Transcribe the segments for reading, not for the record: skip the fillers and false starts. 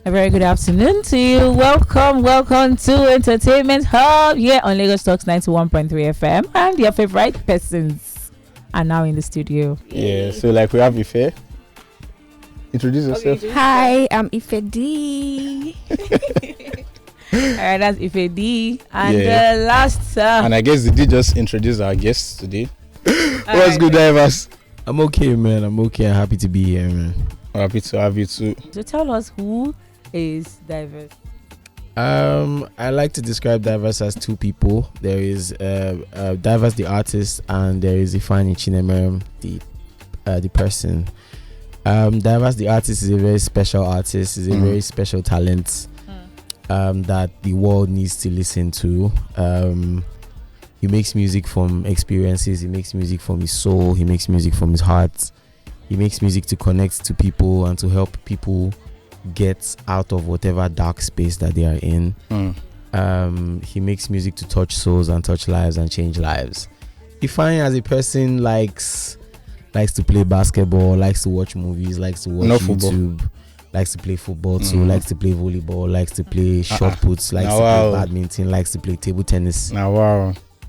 A very good afternoon to you. Welcome to Entertainment Hub here on Lagos Talks 91.3 FM. And your favorite persons are now in the studio. Yeah, so like we have Ife. Introduce yourself. Okay, hi, I'm Ife D. Alright, that's Ife D. And last... and I guess the D just introduced our guests today. What's right, good, Dai Verse? I'm okay, man. I'm happy to be here, man. I'm happy to have you too. So tell us, who is Dai Verse? I like to describe Dai Verse as two people. There is Dai Verse the artist, and there is Ifeanyi Chinemere, the person. Dai Verse the artist is a very special artist. Is a very special talent that the world needs to listen to. He makes music from experiences. He makes music from his soul. He makes music from his heart. He makes music to connect to people and to help people get out of whatever dark space that they are in. He makes music to touch souls and touch lives and change lives. Ifeanyi as a person likes to play basketball, likes to watch movies, likes to watch YouTube, likes to play football too, likes to play volleyball, likes to play shot puts, likes to play badminton, likes to play table tennis.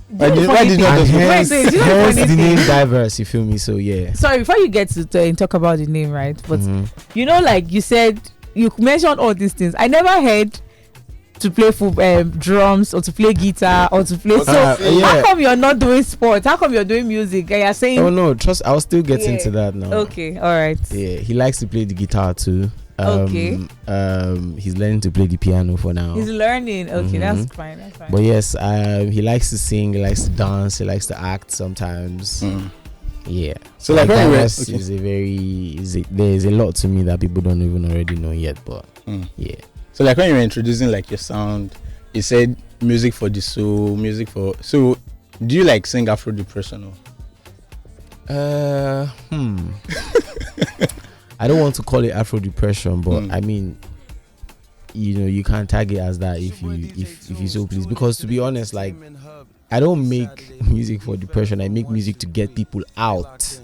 Why did you not just hence the name Dai Verse, you feel me? So yeah. Sorry, before you get to talk about the name, right? But you know, like you said, you mentioned all these things. I never heard to play drums or to play guitar or to play. How come you're not doing sports? How come you're doing music? And you're saying, oh no, trust. I'll still get into that now. Okay, all right. Yeah, he likes to play the guitar too. He's learning to play the piano for now. He's learning. Okay, that's fine. But yes, he likes to sing. He likes to dance. He likes to act sometimes. Yeah. So like there is a lot to me that people don't even already know yet. But yeah. So like when you were introducing like your sound, you said music for the soul, music for. So do you like sing Afro depression or? I don't want to call it Afro depression, but I mean, you know, you can't tag it as that if you so please. Because to be honest, like, I don't make music for depression. I make music to get people out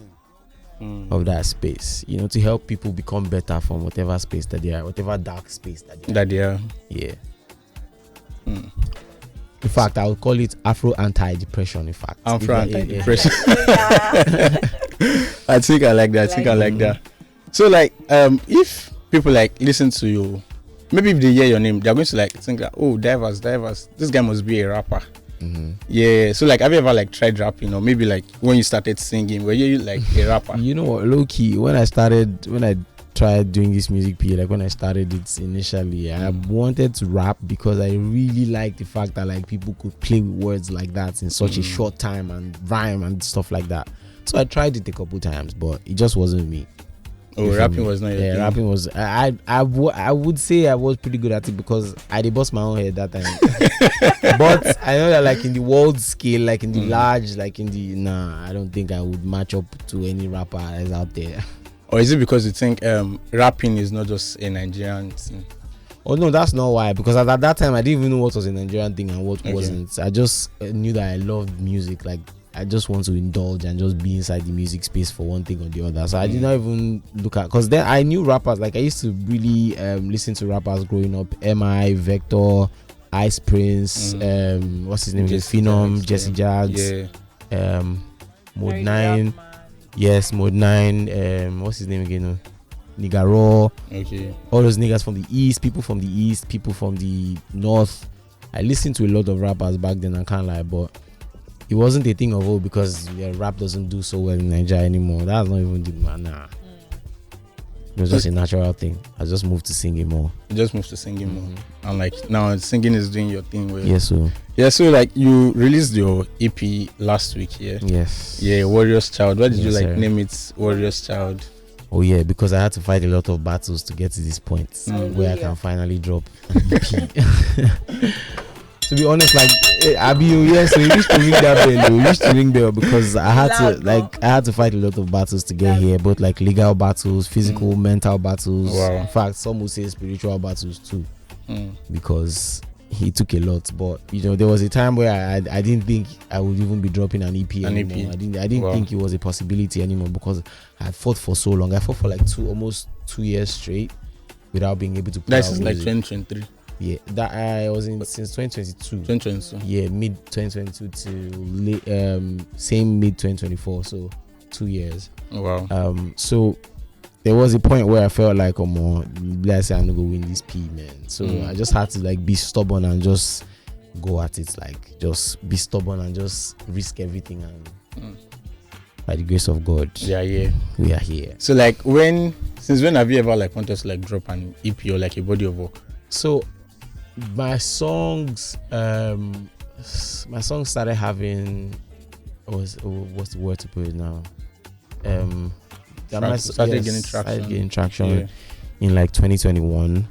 of that space. You know, to help people become better from whatever space that they are, whatever dark space that they are. Yeah. In fact, I would call it Afro anti-depression. In fact, Afro anti-depression. I think I like that. So like if people like listen to you, maybe if they hear your name, they're going to like think that, oh, Dai Verse, this guy must be a rapper. Yeah. So like have you ever like tried rapping, or maybe like when you started singing, were you like a rapper? You know what, low key, when I tried doing this music PA, like when I started it initially, I wanted to rap because I really liked the fact that like people could play with words like that in such a short time and rhyme and stuff like that. So I tried it a couple times, but it just wasn't me. Oh, rapping was not your thing. Rapping was. I would say I was pretty good at it because I did bust my own head that time. But I know that like in the world scale, like in the large, like in the I don't think I would match up to any rapper that's out there. Or is it because you think rapping is not just a Nigerian thing? Oh no, that's not why. Because at that time I didn't even know what was a Nigerian thing and what wasn't. I just knew that I loved music. Like I just want to indulge and just be inside the music space for one thing or the other. So I did not even look at, because then I knew rappers. Like I used to really listen to rappers growing up. MI, Vector, Ice Prince, what's his name? Phenom, Jesse Jags, Mode 9. Yes, Mode 9. What's his name again? Nigga Raw. Okay. All those niggas from the East, people from the North. I listened to a lot of rappers back then, I can't lie, but it wasn't a thing of because rap doesn't do so well in Nigeria anymore. That's not even the It was just a natural thing. I just moved to singing more. You just moved to singing more. And like now singing is doing your thing. Yes, so like you released your EP last week, yeah? Yes. Yeah, Warrior's Child. Why did you like name it Warrior's Child? Oh yeah, because I had to fight a lot of battles to get to this point where I can finally drop an EP. To be honest, like Abi, yes, we used to ring that bell. We used to ring bell because I had to fight a lot of battles to get here, both like legal battles, physical, mental battles. Wow. In fact, some would say spiritual battles too, because he took a lot. But you know, there was a time where I didn't think I would even be dropping an EP anymore. I didn't think it was a possibility anymore because I fought for so long. I fought for like almost 2 years straight. without being able to put That's out like music. 2023. Yeah, that I was in since 2022. 2022. Yeah, mid 2022 to same mid 2024, so 2 years. Wow. So there was a point where I felt like, oh more, let's say I'm gonna go win this P, man. So I just had to like be stubborn and just go at it, like just be stubborn and just risk everything, and by the grace of God, Yeah, yeah. we are here. So like since when have you ever like wanted to like drop an EP or like a body of work? So my songs started having what's the word to put it now? Started getting traction. In like 2021.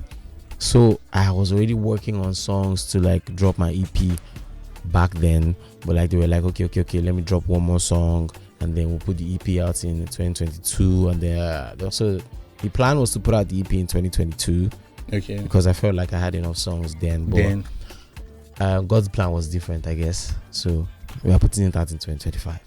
So I was already working on songs to like drop my EP back then, but like they were like, okay, let me drop one more song and then we'll put the EP out in 2022. And then also the plan was to put out the EP in 2022. Okay. Because I felt like I had enough songs then. But God's plan was different, I guess. So we are putting it out in 2025.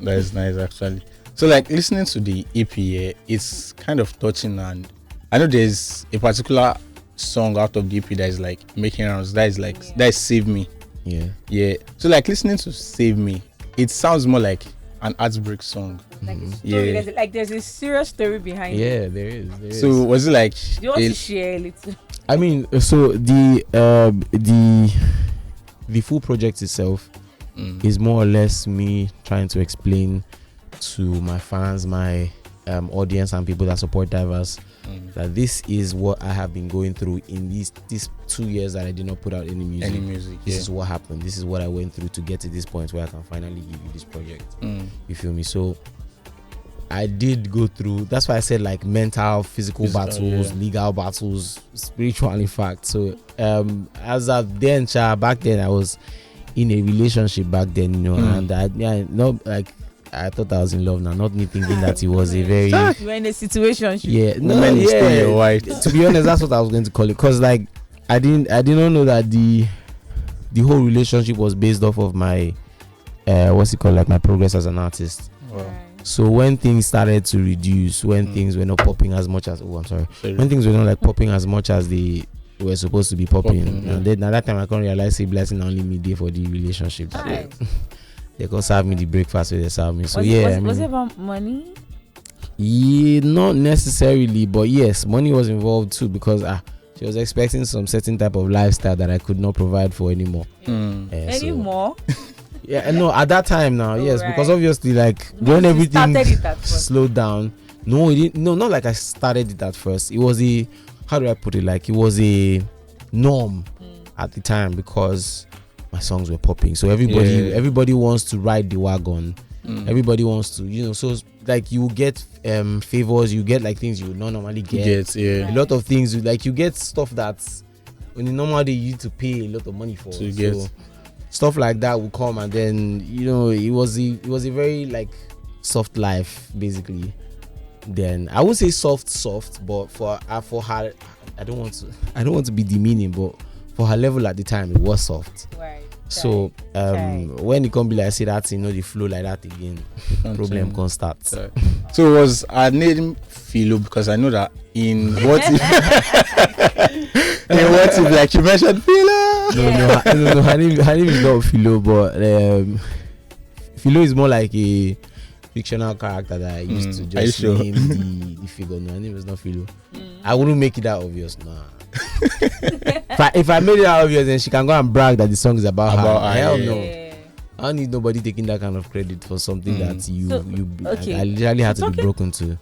That is nice, actually. So like listening to the EP here, it's kind of touching, and I know there's a particular song out of the EP that is like making rounds. That is Save Me. Yeah. So like listening to Save Me, it sounds more like an heartbreak song. Like a story. Yeah. There's a serious story behind it. Yeah, there is. So was it like? Do you want to share a little? I mean, so the full project itself is more or less me trying to explain to my fans, my audience, and people that support Dai Verse that this is what I have been going through in these 2 years that I did not put out any music. This is what happened. This is what I went through to get to this point where I can finally give you this project. You feel me? So I did go through, that's why I said like mental, physical battles, legal battles, spiritual in fact. So as of then, back then I was in a relationship back then, you know, and I thought I was in love now, not me thinking that it was a very... You were in a situation. Your wife. To be honest, that's what I was going to call it, because like I did not know that the whole relationship was based off of my my progress as an artist. Wow. So when things started to reduce, when things were not popping as much as when things were not like popping as much as they were supposed to be popping, and then at that time I can't realize say blessing only me there for the relationship. They can serve me the breakfast where they serve me. So was it about money? Yeah, not necessarily, but yes, money was involved too, because she was expecting some certain type of lifestyle that I could not provide for anymore. Anymore? Yeah, no, at that time now, yes, right. Because obviously, like when everything slowed down. No, it didn't. No, not like I started it at first. It was how do I put it? Like it was a norm at the time because my songs were popping. So everybody wants to ride the wagon. Everybody wants to, so like you get favors, you get like things you would not normally get. A lot of things, like you get stuff that's when in normal day you need to pay a lot of money for. So stuff like that will come, and then it was a very like soft life basically. Then I would say soft, but for her, I don't want to be demeaning, but for her level at the time it was soft. Right. So when it can be like I say that, the flow like that again, problem can start. So was her name Philo? Because I know that in what if like you mentioned Philo? No, her name is not Philo, but Philo is more like a fictional character that I used to just name the figure. No, her name is not Philo. I wouldn't make it that obvious, nah. If I made it that obvious, then she can go and brag that the song is about her. Hell no. I don't need nobody taking that kind of credit for something that I literally had to be broken to.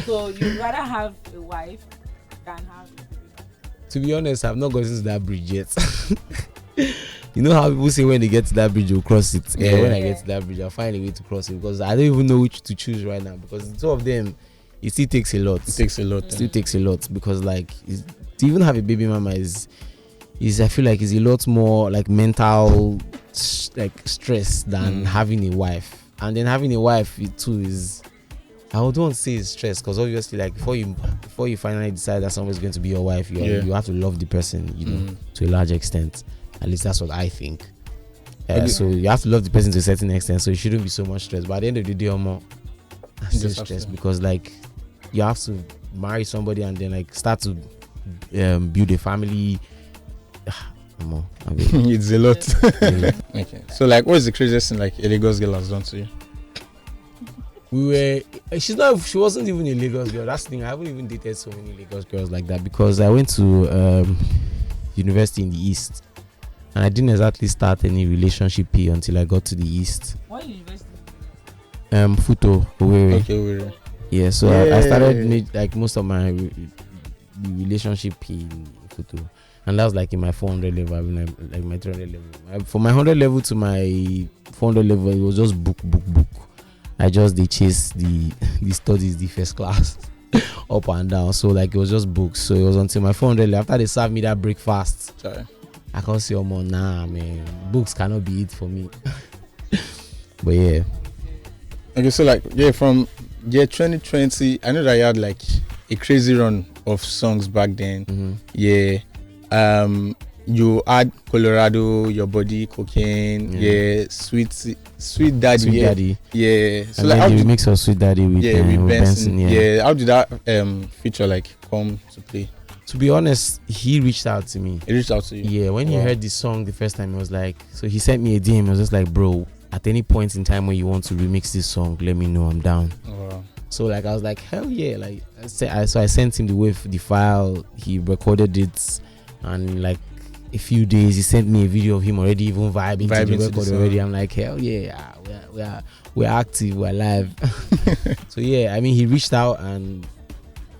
So you'd rather have a wife than have a baby? To be honest, I've not gotten to that bridge yet. You know how people say when they get to that bridge, you'll cross it. When I get to that bridge, I'll find a way to cross it, because I don't even know which to choose right now, because the two of them, it still takes a lot. It still takes a lot, because like to even have a baby mama is I feel like is a lot more like mental like stress than having a wife. And then having a wife too is, I would want to say it's stress, because obviously like before you finally decide that someone's going to be your wife, you have to love the person, to a large extent. At least that's what I think. So you have to love the person to a certain extent, so it shouldn't be so much stress. But at the end of the day, I'm still stressed, because like you have to marry somebody and then like start to build a family. It's a lot. Okay. So like, what is the craziest thing like a Lagos girl has done to you? She wasn't even a Lagos girl. That's the thing. I haven't even dated so many Lagos girls like that because I went to university in the East and I didn't exactly start any relationship here until I got to the East. What university? Futo, Owerri. Okay, Owerri. Yeah, so I started like most of my relationship in Futo, and that was like in my 400 level, like my 300 level. For my 100 level to my 400 level, it was just book. I just chase the studies, the first class, up and down. So like it was just books. So it was until my 400 level after they served me that breakfast. Sorry. I can't see more. Nah, man, books cannot be it for me. But yeah. Okay, so like from year 2020, I know that you had like a crazy run of songs back then. Mm-hmm. Yeah. You had Colorado, Your Body, Cocaine, Sweet Daddy. Yeah. So and like then the remix of Sweet Daddy with Benson. Yeah. How did that feature like come to play? To be honest, he reached out to me. He reached out to you? Yeah, when he heard the song the first time, he was like, so he sent me a DM. He was just like, bro, at any point in time when you want to remix this song, let me know, I'm down. Wow. So like I was like, hell yeah. Like so I sent him the file. He recorded it, and like a few days he sent me a video of him already even vibing to the record already. I'm like, hell yeah, we're active, we're live. So yeah, I mean he reached out, and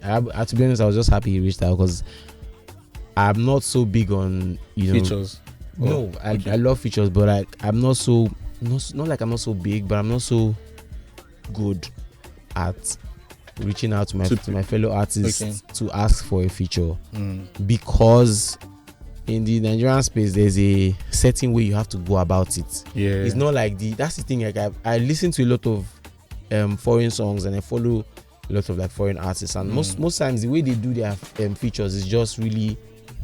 to be honest, I was just happy he reached out because I'm not so big on features. No, I love features, but like I'm not so not like I'm not so big, but I'm not so good at reaching out to my fellow artists to ask for a feature because in the Nigerian space there's a certain way you have to go about it. Yeah, it's not like that's the thing. Like I listen to a lot of foreign songs and I follow a lot of like foreign artists, and most times the way they do their features is just really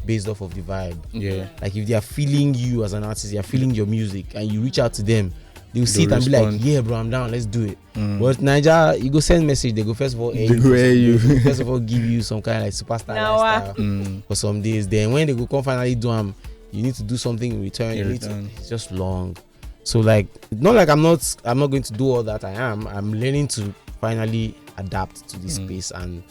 based off of the vibe. Yeah, like if they are feeling you as an artist, they are feeling your music, and you reach out to them, they'll see it and be like, yeah bro, I'm down, let's do it. But Nigeria, you go send message, they go first of all first of all give you some kind of like superstar lifestyle for some days. Then when they go come finally do them, you need to do something in return. It's just long. So like, not like I'm not going to do all that. I'm learning to finally adapt to this space and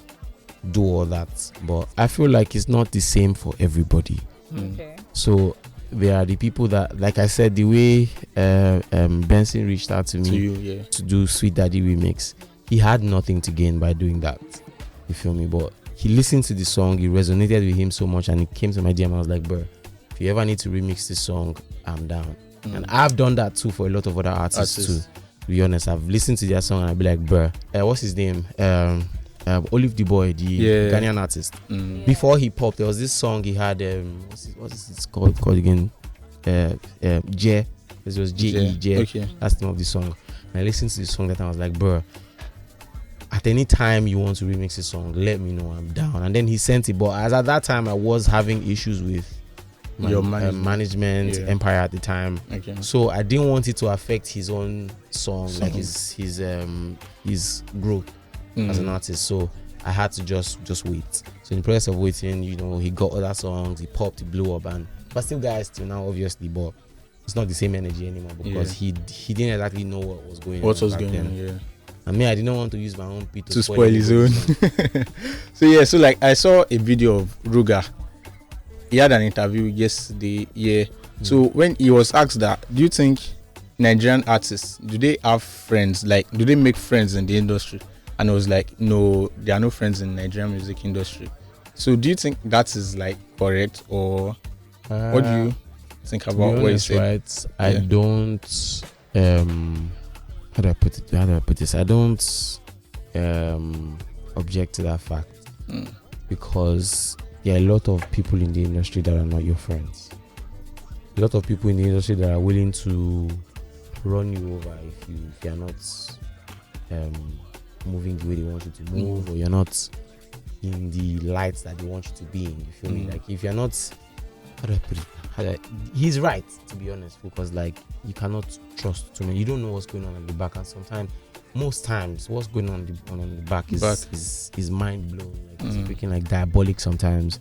do all that. But I feel like it's not the same for everybody. Okay. So there are the people that, like I said, the way Benson reached out to me to do Sweet Daddy remix, he had nothing to gain by doing that. You feel me? But he listened to the song, it resonated with him so much, and he came to my DM and I was like, bro, if you ever need to remix this song, I'm down. And I've done that too for a lot of other artists too. To be honest, I've listened to their song and I'll be like, bro, what's his name? Olive the Boy, the Ghanaian artist. Before he popped, there was this song he had. What's it called again? J. This was J. Okay. That's the name of the song. And I listened to the song that I was like, bro, at any time you want to remix this song, let me know, I'm down. And then he sent it. But as at that time, I was having issues with your management empire at the time. Okay. So I didn't want it to affect his own song. Like his growth as an artist. So I had to just wait. So in the process of waiting, he got other songs, he popped, he blew up, but still guys till now obviously, but it's not the same energy anymore because he didn't exactly know what was going on. What was going on, yeah. I mean, I didn't want to use my own pit to spoil his own. So like I saw a video of Ruga. He had an interview yesterday. Yeah. So when he was asked that, do you think Nigerian artists, do they have friends? Like, do they make friends in the industry? And I was like, no, there are no friends in Nigerian music industry. So do you think that is like correct, or what do you think about what you said? Right, I don't. How do I put this? I don't object to that fact because there are a lot of people in the industry that are not your friends. A lot of people in the industry that are willing to run you over if you are not moving the way they want you to move, or you're not in the lights that they want you to be in. You feel me? Like if you're not, how do I put it? He's right, to be honest, because like you cannot trust too many. You don't know what's going on at the back, and sometimes most times what's going on the back is mind blowing. Like it's freaking like diabolic sometimes.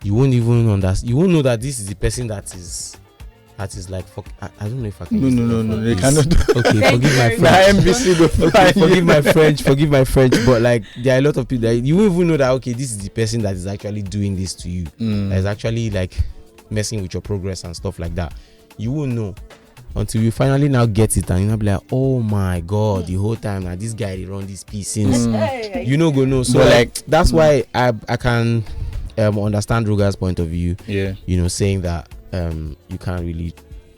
You won't even understand. You won't know that this is the person that is like fuck. I don't know if I can. No. They cannot. Okay, forgive my French. Forgive my French. But like there are a lot of people that you won't even know that. Okay, this is the person that is actually doing this to you. That is actually like messing with your progress and stuff like that. You won't know until you finally now get it, and you'll be like, oh my god, the whole time now this guy run this piece since you know go know. So like that's why I can understand Ruga's point of view. Yeah, you know, saying that you can't really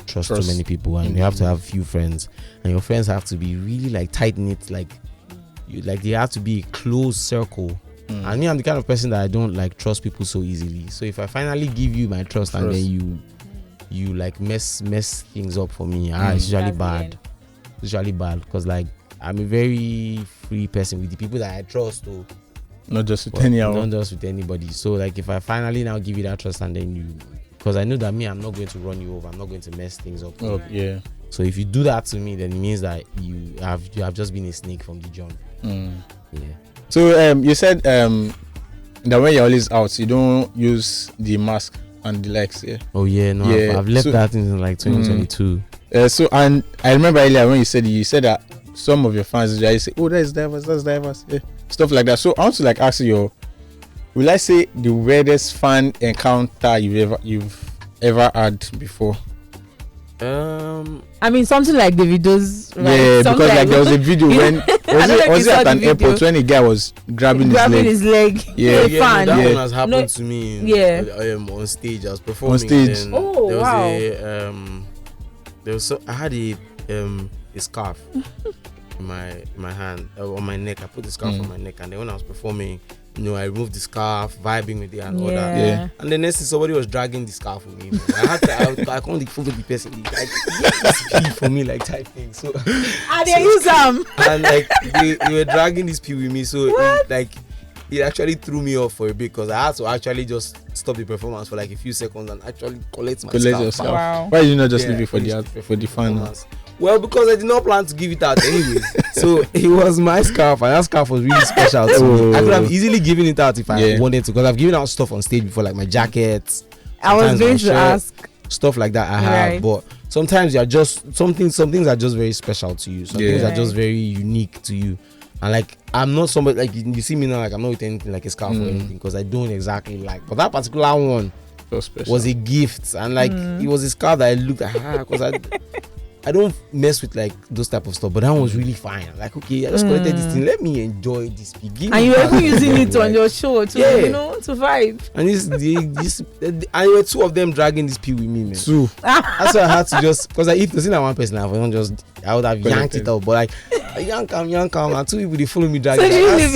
trust too many people, and you have to have few friends, and your friends have to be really like tight knit, like they have to be a close circle. And me, I'm the kind of person that I don't like trust people so easily. So if I finally give you my trust and then you like mess things up for me, it's usually bad. It's usually bad because like I'm a very free person with the people that I trust. Not just with anyone. Not just with anybody. So like if I finally now give you that trust and then because I know that I'm not going to run you over. I'm not going to mess things up. Yeah. So if you do that to me, then it means that you have just been a snake from the jump. Yeah. So you said that when you're always out, you don't use the mask and the likes. Yeah. Oh yeah, no, yeah. I've left that in like 2022. So and I remember earlier when you said that some of your fans usually say, "Oh, that's Dai Verse," yeah, stuff like that. So I want to like ask you, will I say the weirdest fan encounter you've ever had before? I mean something like Davido's, right? Yeah, because like there was a video when was it at an airport when a guy was grabbing his leg. Yeah, fan. That one has happened to me. Yeah, on stage. I was performing. On stage. I had a scarf in my hand on my neck. I put the scarf on my neck, and then when I was performing, you know, I removed the scarf, vibing with it and all that. Yeah. And then next thing, somebody was dragging the scarf with me. I can't follow the person. Like, pee for me, like type thing. So they use them. And like they were dragging this pee with me. So it actually threw me off for a bit because I had to actually just stop the performance for like a few seconds and actually collect my scarf. Wow. Why did you not just leave it for the fans? Well, because I did not plan to give it out anyways. So it was my scarf, and that scarf was really special to me. I could have easily given it out if I wanted to, because I've given out stuff on stage before, like my jackets. I was going to ask stuff like that. I have, but sometimes you're just some things are just very special to you. Some things are just very unique to you. And like I'm not somebody like you see me now, like I'm not with anything like a scarf or anything, because I don't exactly like. But that particular one was a gift, and like it was a scarf that I looked at because I don't mess with like those type of stuff, but that one was really fine. Like, okay, I just collected this thing. Let me enjoy this. And you were even using it on your show to, you know, to vibe. And and were two of them dragging this pee with me, man. Two. That's why I had to just, because if there's not one person, I would have yanked it out. But like, yank am, and two people they follow me dragging. So you leave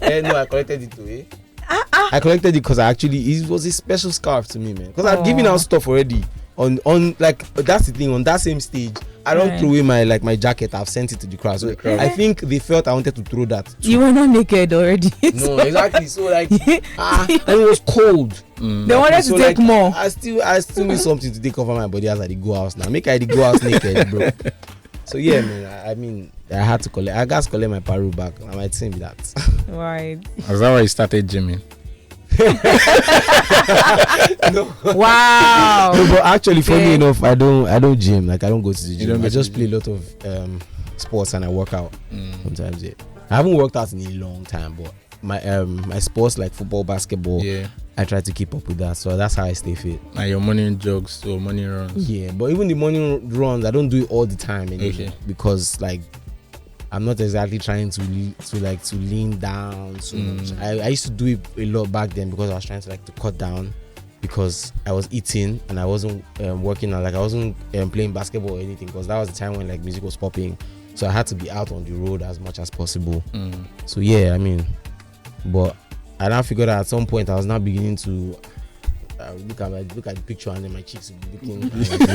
it? No, I collected it too. I collected it because it was a special scarf to me, man. Because I've given out stuff already. On like that's the thing, on that same stage I don't throw away my jacket. I've sent it to the crowd, so I think they felt I wanted to throw that too. You were not naked already. No, exactly. So like and it was cold. They wanted to take more. I still need something to take over my body as I go house now. Make I go house naked, bro. So yeah, man, I mean I had to collect. I got to collect my paru back. I might say that. Right. Is that why you started gymming? No. Wow. No, but actually, funny enough, I don't gym. Like I don't go to the gym. I just play a lot of sports and I work out sometimes. Yeah, I haven't worked out in a long time, but my sports like football, basketball, I try to keep up with that. So that's how I stay fit. And your morning jogs or morning runs? Yeah, but even the morning runs, I don't do it all the time anymore because like I'm not exactly trying to lean down so much. I used to do it a lot back then because I was trying to cut down because I was eating and I wasn't working out. Like I wasn't playing basketball or anything because that was the time when like music was popping. So I had to be out on the road as much as possible. So yeah, I mean, but I now figured out at some point I was now beginning to look at the picture and then my cheeks would be looking.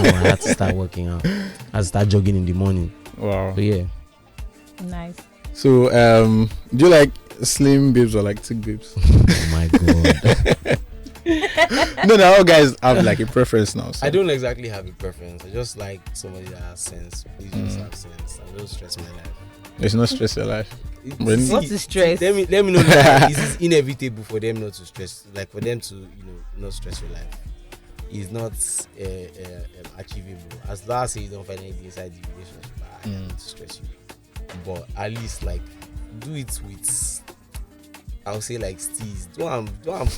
I had to start working out. I had to start jogging in the morning. Wow. So yeah. Nice. So do you like slim babes or like thick babes? Oh my god. No, all guys have like a preference now. So. I don't exactly have a preference. I just like somebody that has sense. Please just have sense. I don't stress my life. There's no stress in life. What is stress? Let me know. Like, is this inevitable for them not to stress? Like for them to not stress your life? Is not achievable as long as you don't find anything inside the relationship. I need to stress you, but at least like do it with, I'll say like steez. Don't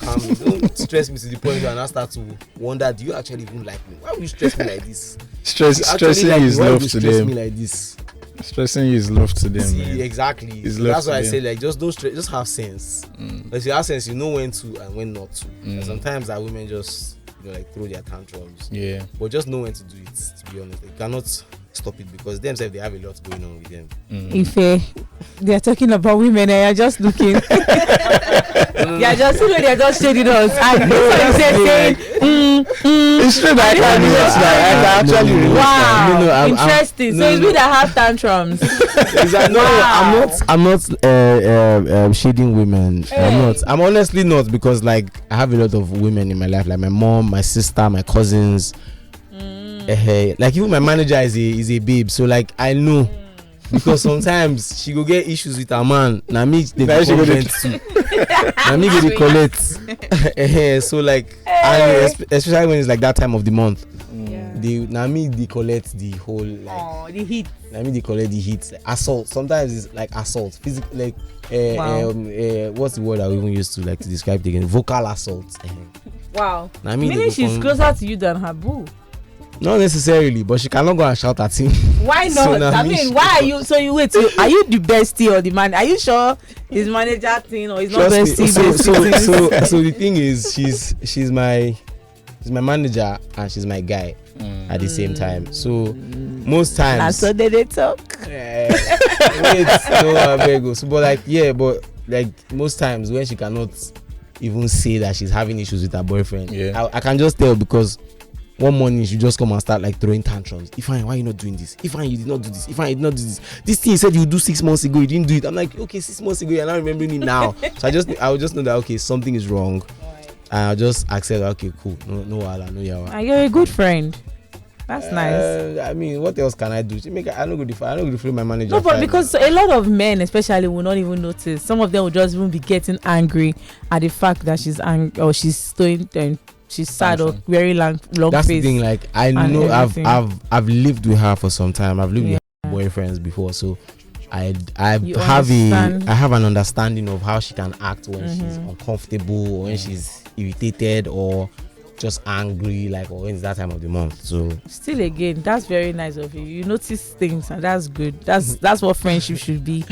calm me. Don't stress me to the point where I start to wonder, do you actually even like me? Why would you stress me like this? Stressing you is love to them. Me like this? Stressing you is love to them. See, man. exactly. So that's why I say like just don't stress. Just have sense. If you have sense, you know when to and when not to. And sometimes that women just like throw their tantrums. Yeah. But just know when to do it. To be honest, you cannot stop it because themselves they have a lot going on with them. If they are talking about women and you're just looking, you're just they're just shading us. And this saying, it's true that I can actually. Wow, interesting. So it's me that have tantrums. I'm not shading women. I'm honestly not, because like I have a lot of women in my life, like my mom, my sister, my cousins. Like even my manager is a babe, so like I know. Because sometimes she go get issues with her man. Now me they go vent too. Now me they collect. So like, especially when it's like that time of the month. They collect the whole like the heat. Now me they collect the heat. Like, assault. Sometimes it's like assault. Physical like what's the word I even used to like to describe it again? Vocal assault. Wow. Now meaning she's closer to you than her boo. Not necessarily, but she cannot go and shout at him. Why not? So I mean, why are you? So you wait. Are you the bestie or the man? Are you sure his manager thing or he's not bestie? So the thing is, she's my manager and she's my guy at the same time. So most times. And so they talk. But most times when she cannot even say that she's having issues with her boyfriend, I can just tell, because one morning she just come and start like throwing tantrums. Ifeanyi, why you not doing this? Ifeanyi, you did not do this. Ifeanyi, you did not do this. This thing you said you do 6 months ago, you didn't do it. I'm like, okay, 6 months ago, you're not remembering it now. So I will just know that okay, something is wrong. And I'll just accept that, okay, cool. No wala, no yawa. You're a good friend. That's nice. I mean, what else can I do? I don't go to follow my manager. No, but because a lot of men especially will not even notice. Some of them will just even be getting angry at the fact that she's angry or she's staying and she's sad or very long that's face. The thing, like I know I've lived with her for some time. I've lived with her boyfriends before, so I have an understanding of how she can act when she's uncomfortable or when she's irritated or just angry, like, or when it's that time of the month. So still again, that's very nice of you. You notice things and that's good. That's what friendship should be.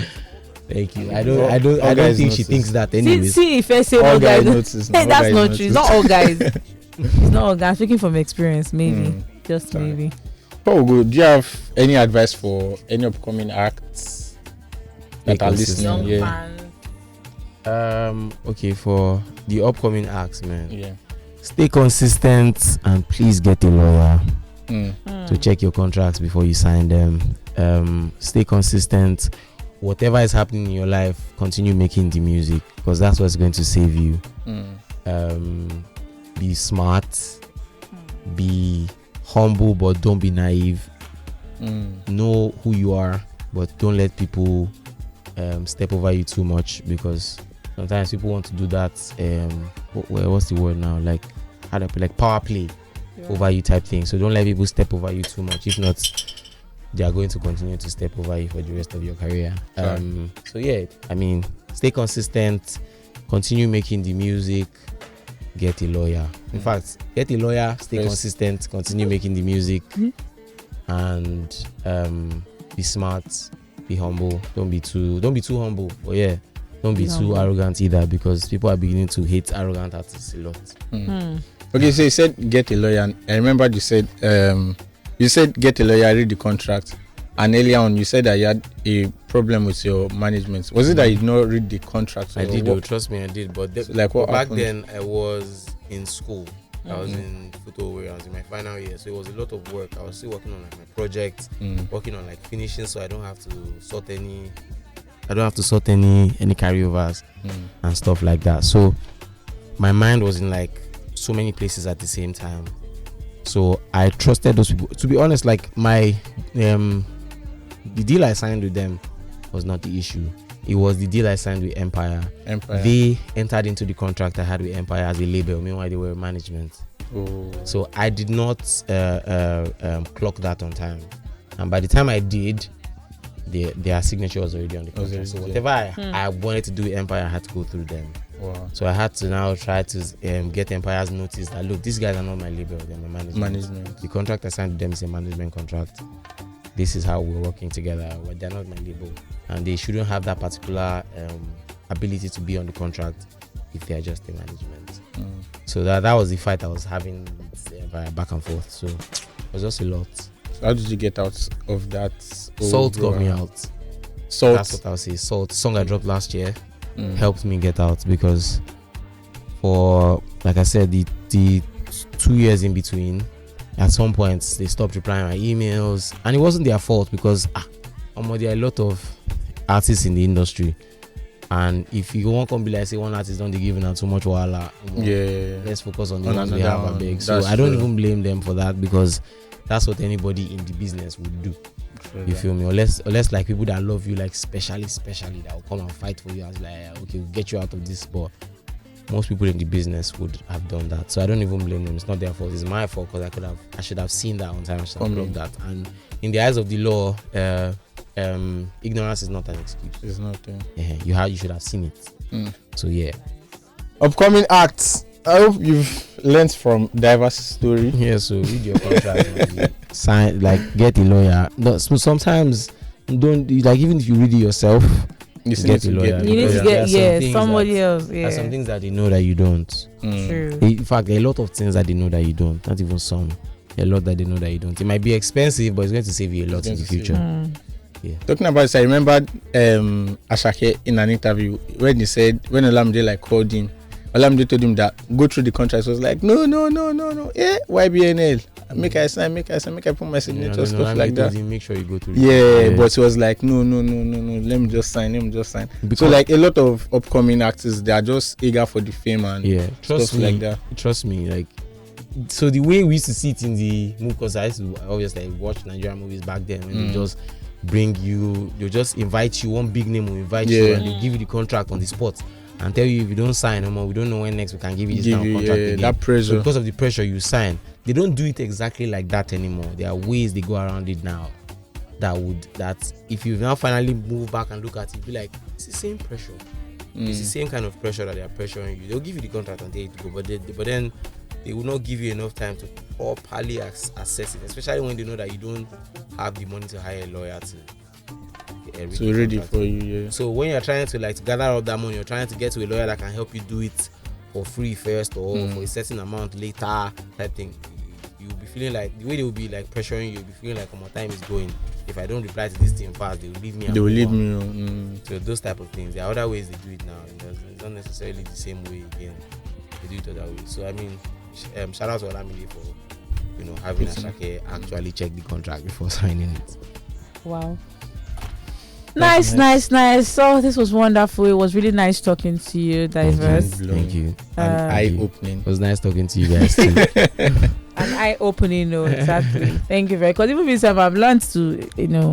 Thank you. I don't think she thinks that anyways. See if I say all guys notice. Hey, that's not true. It's not all guys. It's not all guys. I'm speaking from experience, maybe. Just maybe. Oh, good. Do you have any advice for any upcoming acts that are listening? Okay, for the upcoming acts, man. Yeah. Stay consistent and please get a lawyer to check your contracts before you sign them. Stay consistent. Whatever is happening in your life, continue making the music, because that's what's going to save you. Be smart, be humble, but don't be naive. Know who you are, but don't let people step over you too much, because sometimes people want to do that. What's the word now? Like power play over you type thing. So don't let people step over you too much. If not, they are going to continue to step over you for the rest of your career. So yeah, I mean, stay consistent, continue making the music, get a lawyer. In fact, get a lawyer, stay consistent, continue making the music, and be smart, be humble. Don't be too humble. But yeah, don't be too arrogant either, because people are beginning to hate arrogant artists a lot. Okay, so you said get a lawyer, and I remember you said get a lawyer, read the contract, and earlier on you said that you had a problem with your management. Was it that you did not read the contract? I did, trust me, I did. But like what back happened? then I was in school. I was in photo, I was in my final year, so it was a lot of work. I was still working on like my project, working on like finishing, so I don't have to sort any carryovers and stuff like that. So my mind was in like so many places at the same time. So I trusted those people. To be honest, like my the deal I signed with them was not the issue. It was the deal I signed with Empire. They entered into the contract I had with Empire as a label. Meanwhile, they were management. Oh. So I did not clock that on time. And by the time I did, their signature was already on the contract. So whatever I wanted to do with Empire, I had to go through them. Wow. So I had to now try to get Empire's notice that, look, these guys are not my label, they're my management. The contract I signed with them is a management contract. This is how we're working together. Well, they're not my label. And they shouldn't have that particular ability to be on the contract if they're just the management. So that was the fight I was having with Empire back and forth. So it was just a lot. So how did you get out of that? Salt got me out. Salt? That's what I'll say. Salt, song I dropped last year, helped me get out, because for, like I said, the 2 years in between, at some point they stopped replying my emails, and it wasn't their fault, because there are a lot of artists in the industry, and if you won't come be like, say, one artist don't give out too much wahala, let's focus on the ones we have a big. So I don't even blame them for that, because that's what anybody in the business would do. You feel me? Unless like people that love you, like specially that will come and fight for you. I was like, okay, we'll get you out of this. But most people in the business would have done that. So I don't even blame them. It's not their fault. It's my fault, because I should have seen that on time. I should have blocked that. And in the eyes of the law, ignorance is not an excuse. It's not. You should have seen it. So yeah. Upcoming acts. I hope you've learned from Dai Verse story. Yeah, so read your contract, sign, like get a lawyer. No, sometimes don't, like, even if you read it yourself, you get a lawyer. You need to get somebody else. Yeah. There's some things that they know that you don't. True. In fact, there are a lot of things that they know that you don't. Not even some. There are a lot that they know that you don't. It might be expensive, but it's going to save you a lot in the future. Yeah. Talking about this, I remember Ashake in an interview when he said, when Olamide like called him, Olamide told him that go through the contract. So I was like, no. YBNL. Make I sign, make I put my signature, stuff like that. Make sure you go through. But he was like, no. Let me just sign. Because so like a lot of upcoming actors, they are just eager for the fame and stuff like that. Trust me, like, so the way we used to see it in the movie, because I used to obviously watch Nigerian movies back then, when they just bring you, they'll just invite you, one big name will invite you, and they'll give you the contract on the spot and tell you, if you don't sign no more, we don't know when next we can give you this contract again. That pressure. So because of the pressure, you sign. They don't do it exactly like that anymore. There are ways they go around it now that if you now finally move back and look at it, be like, it's the same pressure. It's the same kind of pressure that they are pressuring you. They'll give you the contract and tell you to go, but then they will not give you enough time to properly assess it, especially when they know that you don't have the money to hire a lawyer to ready for you. So when you're trying to gather up that money, you're trying to get to a lawyer that can help you do it for free first or for a certain amount later type thing. You'll be feeling like, the way they will be like pressuring you, you'll be feeling like, my time is going. If I don't reply to this thing fast, they will leave me. So those type of things. There are other ways they do it now. It's not necessarily the same way again. They do it other ways. So I mean, shout out to Olamide for having Ashake actually check the contract before signing it. Wow. Nice. So this was wonderful. It was really nice talking to you, Dai Verse. Thank you. Eye-opening. It was nice talking to you guys too. An eye-opening, no, exactly. Thank you very much. Because even myself, I've learned to,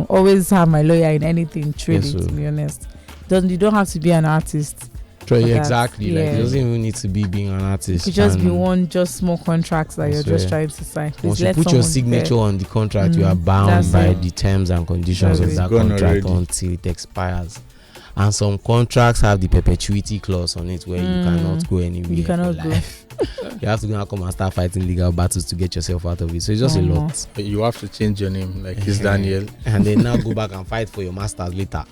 always have my lawyer in anything trading. To be honest, you don't have to be an artist. Exactly. Like, it doesn't even need to be being an artist. It could just be one small contracts that you're just trying to sign. Once you put your signature on the contract, you are bound by the terms and conditions of that contract until it expires. And some contracts have the perpetuity clause on it where you cannot go anywhere. You cannot go. You have to go and come and start fighting legal battles to get yourself out of it. So it's just a lot. You have to change your name, like it's Daniel, and then now go back and fight for your masters later.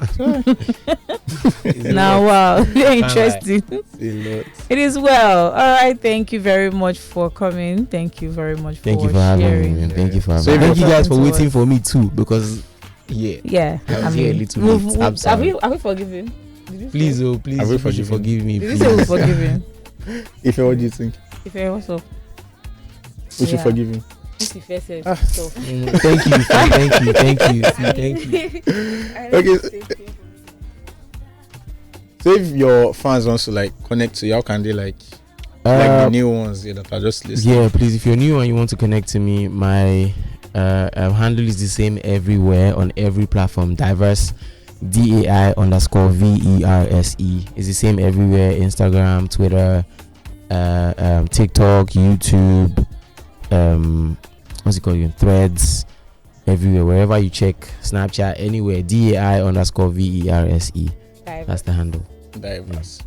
Now, wow, interesting. It is well. All right, thank you very much for coming. Thank you very much for having me. Thank you for having me. Thank you guys for waiting for me too, because I was here a little late. Are we forgiven? Please, please forgive me. Did you say we're forgiven? Ife, what do you think? Ife, what's up? We should forgive him. Ife said so. Thank you. Okay. So if your fans want to connect to you, how can they like the new ones that are just listening? Yeah, please, if you're new and you want to connect to me, my handle is the same everywhere on every platform. Dai Verse, DAI_VERSE. It's the same everywhere: Instagram, Twitter, TikTok, YouTube, what's it called? Threads, everywhere. Wherever you check, Snapchat, anywhere. DAI_VERSE. That's the handle. Dai Verse.